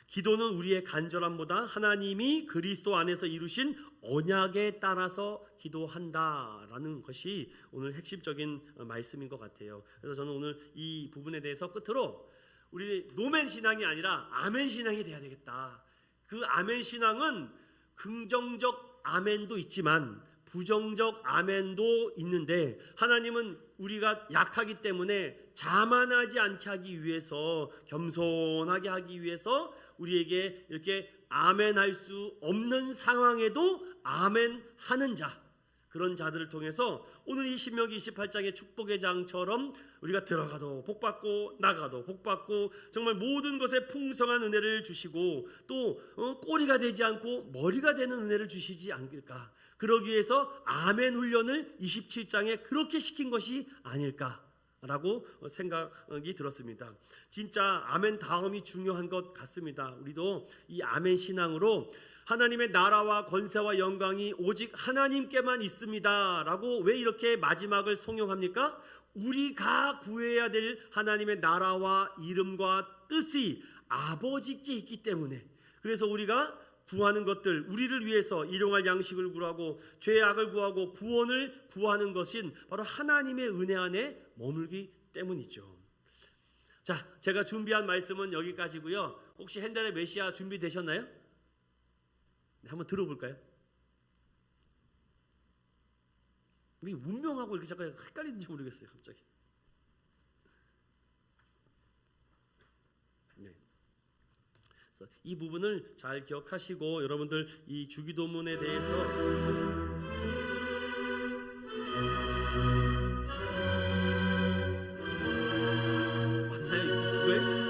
기도는 우리의 간절함보다 하나님이 그리스도 안에서 이루신 언약에 따라서 기도한다라는 것이 오늘 핵심적인 말씀인 것 같아요. 그래서 저는 오늘 이 부분에 대해서 끝으로 우리 노멘 신앙이 아니라 아멘 신앙이 돼야 되겠다. 그 아멘 신앙은 긍정적 아멘도 있지만 부정적 아멘도 있는데 하나님은 우리가 약하기 때문에 자만하지 않게 하기 위해서, 겸손하게 하기 위해서 우리에게 이렇게 아멘할 수 없는 상황에도 아멘하는 자, 그런 자들을 통해서 오늘 이 신명기 28장의 축복의 장처럼 우리가 들어가도 복받고 나가도 복받고 정말 모든 것에 풍성한 은혜를 주시고 또 꼬리가 되지 않고 머리가 되는 은혜를 주시지 않을까. 그러기 위해서 아멘 훈련을 27장에 그렇게 시킨 것이 아닐까라고 생각이 들었습니다. 진짜 아멘 다음이 중요한 것 같습니다. 우리도 이 아멘 신앙으로 하나님의 나라와 권세와 영광이 오직 하나님께만 있습니다 라고 왜 이렇게 마지막을 송영합니까? 우리가 구해야 될 하나님의 나라와 이름과 뜻이 아버지께 있기 때문에, 그래서 우리가 구하는 것들, 우리를 위해서 일용할 양식을 구하고 죄악을 구하고 구원을 구하는 것은 바로 하나님의 은혜 안에 머물기 때문이죠. 자, 제가 준비한 말씀은 여기까지고요. 혹시 핸델의 메시아 준비되셨나요? 네, 한번 들어볼까요? 왜 운명하고 이렇게 잠깐 헷갈리는지 모르겠어요. 갑자기. 네. 그래서 이 부분을 잘 기억하시고 여러분들 이 주기도문에 대해서 맞나요? 왜?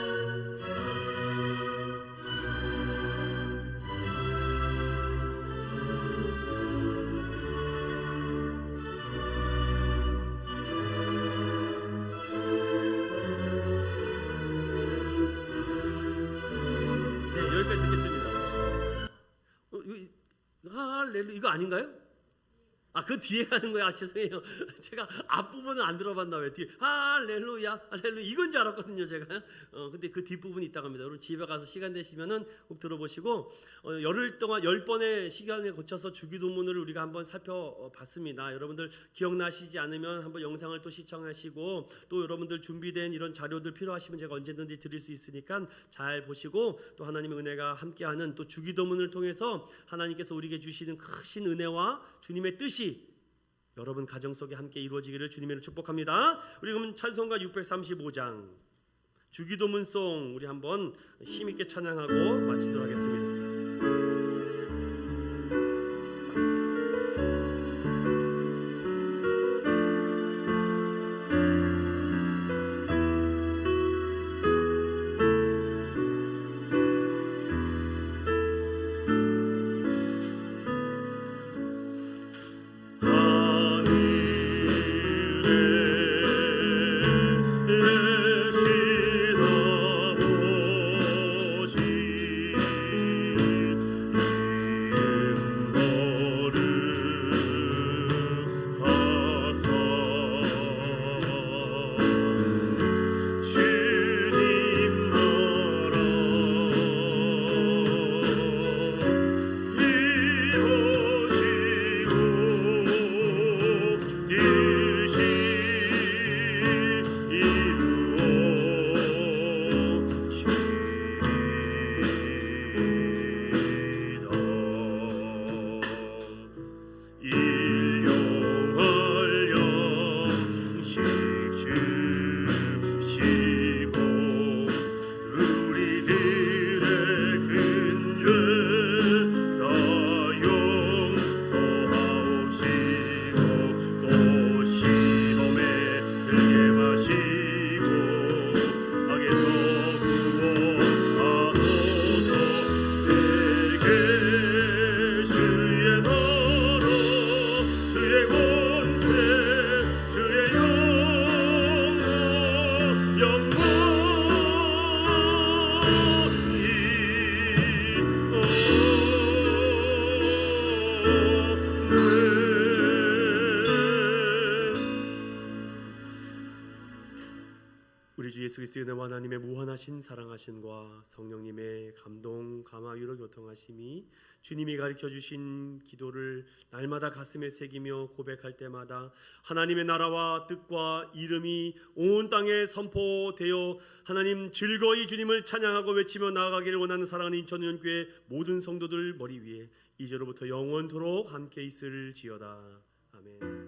여기까지 듣겠습니다. 할렐루야 이거 아닌가요? 그 뒤에 가는 거야. 죄송해요. 제가 앞부분은 안 들어봤나 왜 뒤에 할렐루야 할렐루야 이건 줄 알았거든요 제가. 근데 그 뒷부분이 있다고 합니다. 여러분 집에 가서 시간 되시면은 꼭 들어보시고 열흘 동안 10번의 시간에 거쳐서 주기도문을 우리가 한번 살펴봤습니다. 여러분들 기억나시지 않으면 한번 영상을 또 시청하시고 또 여러분들 준비된 이런 자료들 필요하시면 제가 언제든지 드릴 수 있으니까 잘 보시고 또 하나님의 은혜가 함께하는 또 주기도문을 통해서 하나님께서 우리에게 주시는 크신 은혜와 주님의 뜻이 여러분 가정 속에 함께 이루어지기를 주님으로 축복합니다. 우리 그러면 찬송가 635장 주기도문송 우리 한번 힘있게 찬양하고 마치도록 하겠습니다. 신 아버지 예수 그리스도의 은혜와 하나님의 무한하신 사랑하심과 성령님의 감동, 감화, 위로 교통하심이 주님이 가르쳐주신 기도를 날마다 가슴에 새기며 고백할 때마다 하나님의 나라와 뜻과 이름이 온 땅에 선포되어 하나님 즐거이 주님을 찬양하고 외치며 나아가기를 원하는 사랑하는 인천의원교회 모든 성도들 머리 위에 이제로부터 영원토록 함께 있을지어다. 아멘.